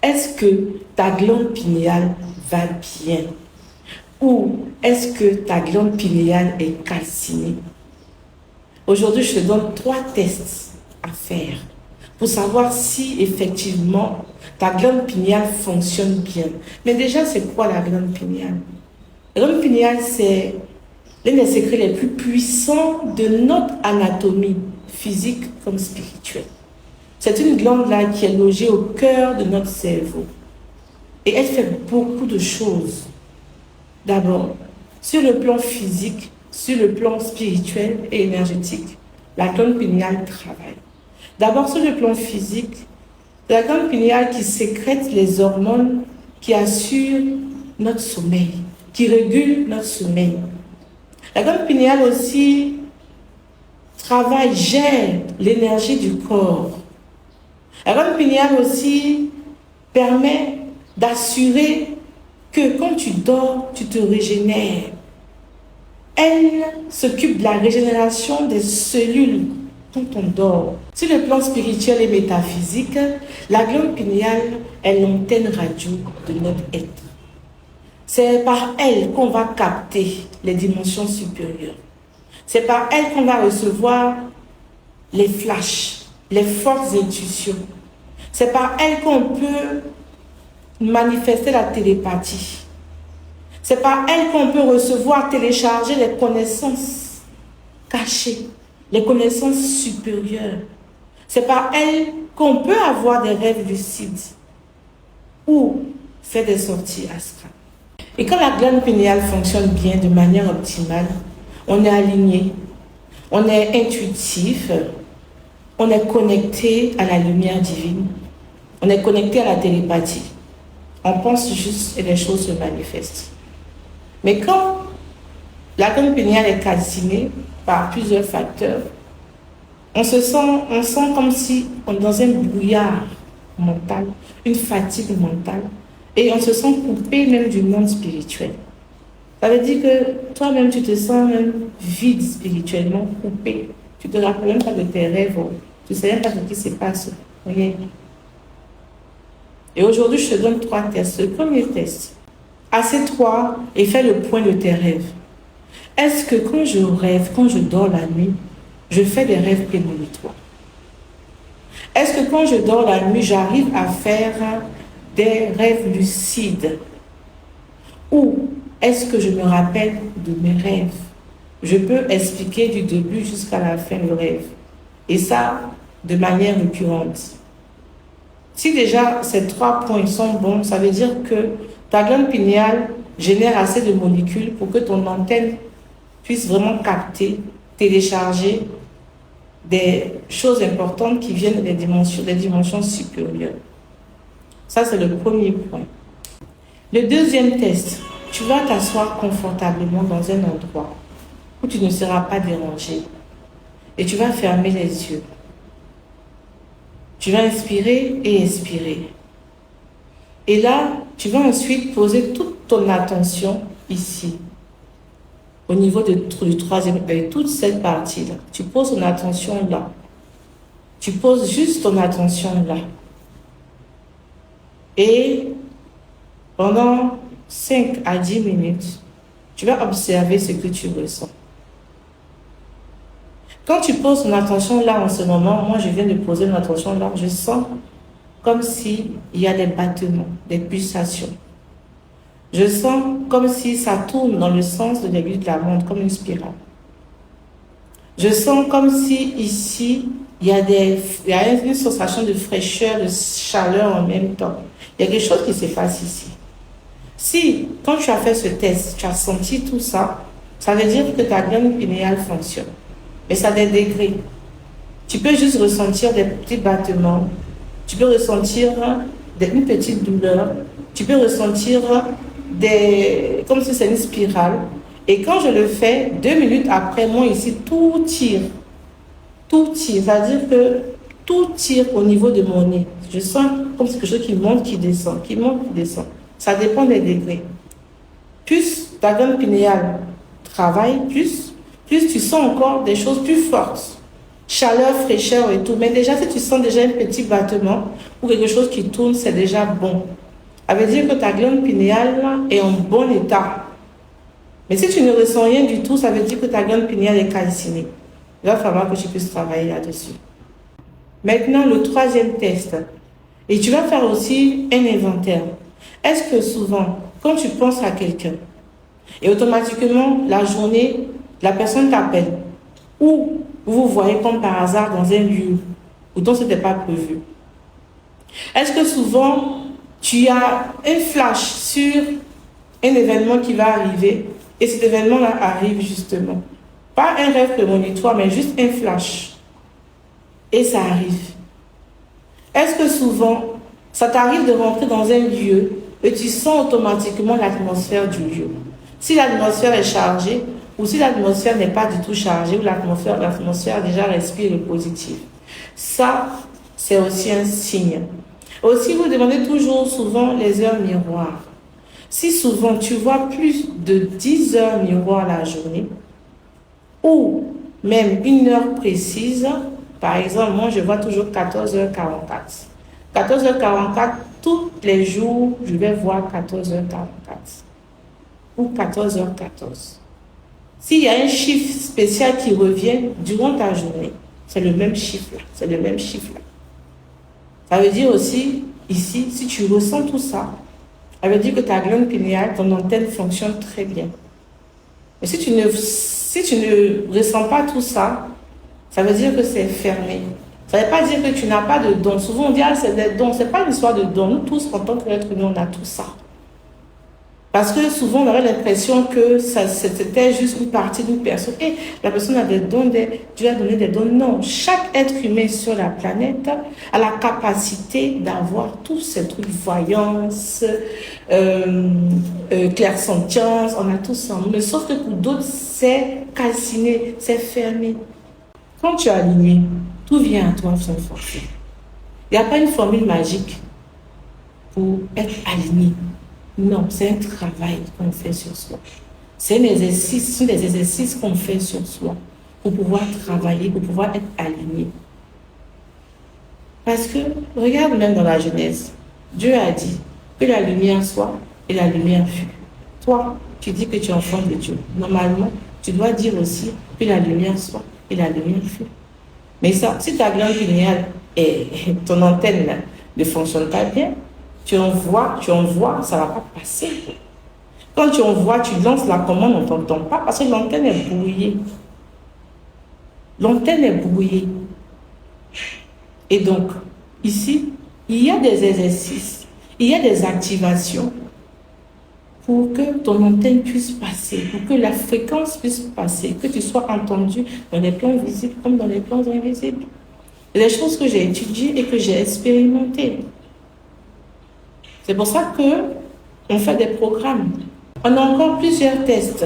Est-ce que ta glande pinéale va bien? Ou est-ce que ta glande pinéale est calcinée? Aujourd'hui, je te donne 3 tests à faire pour savoir si effectivement ta glande pinéale fonctionne bien. Mais déjà, c'est quoi la glande pinéale? La glande pinéale, c'est l'un des secrets les plus puissants de notre anatomie physique comme spirituelle. C'est une glande-là qui est logée au cœur de notre cerveau. Et elle fait beaucoup de choses. D'abord, sur le plan physique, sur le plan spirituel et énergétique, la glande pinéale travaille. D'abord, sur le plan physique, la glande pinéale qui sécrète les hormones qui assurent notre sommeil, qui régulent notre sommeil. La glande pinéale aussi travaille, gère l'énergie du corps. La glande pinéale aussi permet d'assurer que quand tu dors, tu te régénères. Elle s'occupe de la régénération des cellules quand on dort. Sur le plan spirituel et métaphysique, la glande pinéale est l'antenne radio de notre être. C'est par elle qu'on va capter les dimensions supérieures. C'est par elle qu'on va recevoir les flashs, les fortes intuitions. C'est par elle qu'on peut manifester la télépathie. C'est par elle qu'on peut recevoir, télécharger les connaissances cachées, les connaissances supérieures. C'est par elle qu'on peut avoir des rêves lucides ou faire des sorties astrales. Et quand la glande pinéale fonctionne bien de manière optimale, on est aligné, on est intuitif, on est connecté à la lumière divine, on est connecté à la télépathie. On pense juste et les choses se manifestent. Mais quand la glande pinéale est calcinée par plusieurs facteurs, on sent comme si on est dans un brouillard mental, une fatigue mentale, et on se sent coupé même du monde spirituel. Ça veut dire que toi-même, tu te sens même vide spirituellement, coupé. Tu ne te rappelles même pas de tes rêves, tu ne sais même pas ce qui se passe. Rien. Et aujourd'hui, je te donne 3 tests. Le premier test, assieds-toi et fais le point de tes rêves. Est-ce que quand je rêve, quand je dors la nuit, je fais des rêves prémonitoires? Est-ce que quand je dors la nuit, j'arrive à faire des rêves lucides? Ou est-ce que je me rappelle de mes rêves? Je peux expliquer du début jusqu'à la fin le rêve. Et ça, de manière récurrente. Si déjà ces 3 points sont bons, ça veut dire que ta glande pinéale génère assez de molécules pour que ton antenne puisse vraiment capter, télécharger des choses importantes qui viennent des dimensions supérieures. Ça, c'est le premier point. Le deuxième test, tu vas t'asseoir confortablement dans un endroit où tu ne seras pas dérangé et tu vas fermer les yeux. Tu vas inspirer et expirer. Et là, tu vas ensuite poser toute ton attention ici, au niveau du 3e œil, toute cette partie-là. Tu poses ton attention là. Tu poses juste ton attention là. Et pendant 5 à 10 minutes, tu vas observer ce que tu ressens. Quand tu poses ton attention là en ce moment, moi je viens de poser mon attention là, je sens comme s'il y a des battements, des pulsations. Je sens comme si ça tourne dans le sens de l'aiguille de la montre, comme une spirale. Je sens comme si ici, il y a une sensation de fraîcheur, de chaleur en même temps. Il y a quelque chose qui se passe ici. Si, quand tu as fait ce test, tu as senti tout ça, ça veut dire que ta glande pinéale fonctionne. Mais ça a des degrés. Tu peux juste ressentir des petits battements. Tu peux ressentir une petite douleur. Tu peux ressentir comme si c'est une spirale. Et quand je le fais, 2 minutes après, moi ici, tout tire. Tout tire. C'est-à-dire que tout tire au niveau de mon nez. Je sens comme quelque chose qui monte, qui descend, qui monte, qui descend. Ça dépend des degrés. Plus ta glande pinéale travaille, plus tu sens encore des choses plus fortes chaleur, fraîcheur et tout. Mais déjà, si tu sens déjà un petit battement ou quelque chose qui tourne, c'est déjà bon. Ça veut dire que ta glande pinéale est en bon état. Mais si tu ne ressens rien du tout, ça veut dire que ta glande pinéale est calcinée. Il va falloir que tu puisses travailler là-dessus. Maintenant, le troisième test. Et tu vas faire aussi un inventaire. Est-ce que souvent, quand tu penses à quelqu'un, et automatiquement, la journée, la personne t'appelle, ou vous vous voyez comme par hasard dans un lieu, où dont ce n'était pas prévu. Est-ce que souvent, tu as un flash sur un événement qui va arriver, et cet événement-là arrive justement. Pas un rêve prémonitoire, mais juste un flash. Et ça arrive. Est-ce que souvent, ça t'arrive de rentrer dans un lieu et tu sens automatiquement l'atmosphère du lieu? Si l'atmosphère est chargée ou si l'atmosphère n'est pas du tout chargée ou l'atmosphère déjà respire le positif. Ça, c'est aussi un signe. Aussi, vous demandez toujours souvent les heures miroirs. Si souvent tu vois plus de 10 heures miroirs la journée ou même une heure précise, par exemple, moi je vois toujours 14h44. 14h44, tous les jours, je vais voir 14h44 ou 14h14. S'il y a un chiffre spécial qui revient durant ta journée, c'est le même chiffre là, c'est le même chiffre là. Ça veut dire aussi, ici, si tu ressens tout ça, ça veut dire que ta glande pinéale, ton antenne fonctionne très bien. Mais si tu ne ressens pas tout ça, ça veut dire que c'est fermé. Ça ne veut pas dire que tu n'as pas de dons. Souvent on dit, ah, c'est des dons. Ce n'est pas une histoire de dons. Nous tous, en tant qu'être humain, on a tout ça. Parce que souvent, on aurait l'impression que c'était juste une partie d'une personne. Et la personne a des dons, Dieu a donné des dons. Non, chaque être humain sur la planète a la capacité d'avoir tous ces trucs, voyance, clairsentience, on a tout ça. Mais sauf que pour d'autres, c'est calciné, c'est fermé. Quand tu es aligné, tout vient à toi sans forcer. Il n'y a pas une formule magique pour être aligné. Non, c'est un travail qu'on fait sur soi. C'est un exercice, ce sont des exercices qu'on fait sur soi pour pouvoir travailler, pour pouvoir être aligné. Parce que, regarde même dans la Genèse, Dieu a dit que la lumière soit et la lumière fut. Toi, tu dis que tu es enfant de Dieu. Normalement, tu dois dire aussi que la lumière soit et la lumière fut. Mais ça, si ta glande pinéale et ton antenne là, ne fonctionne pas bien, tu envoies, ça ne va pas passer. Quand tu envoies, tu lances la commande, on ne t'entend pas parce que l'antenne est brouillée. L'antenne est brouillée. Et donc, ici, il y a des exercices, il y a des activations pour que ton antenne puisse passer, pour que la fréquence puisse passer, que tu sois entendu dans les plans visibles comme dans les plans invisibles. C'est des choses que j'ai étudiées et que j'ai expérimentées. C'est pour ça qu'on fait des programmes. On a encore plusieurs tests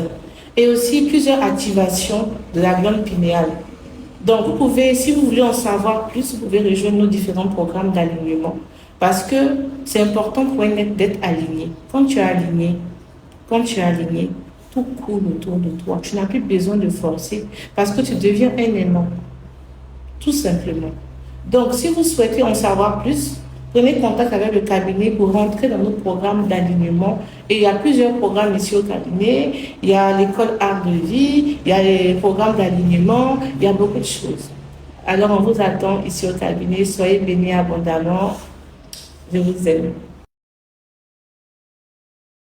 et aussi plusieurs activations de la glande pinéale. Donc, vous pouvez, si vous voulez en savoir plus, vous pouvez rejoindre nos différents programmes d'alignement. Parce que c'est important pour un être d'être aligné. Quand tu es aligné, tout coule autour de toi. Tu n'as plus besoin de forcer parce que tu deviens un aimant. Tout simplement. Donc, si vous souhaitez en savoir plus, prenez contact avec le cabinet pour rentrer dans notre programme d'alignement. Et il y a plusieurs programmes ici au cabinet. Il y a l'école Art de Vie, il y a les programmes d'alignement, il y a beaucoup de choses. Alors, on vous attend ici au cabinet. Soyez bénis abondamment. Je vous aime.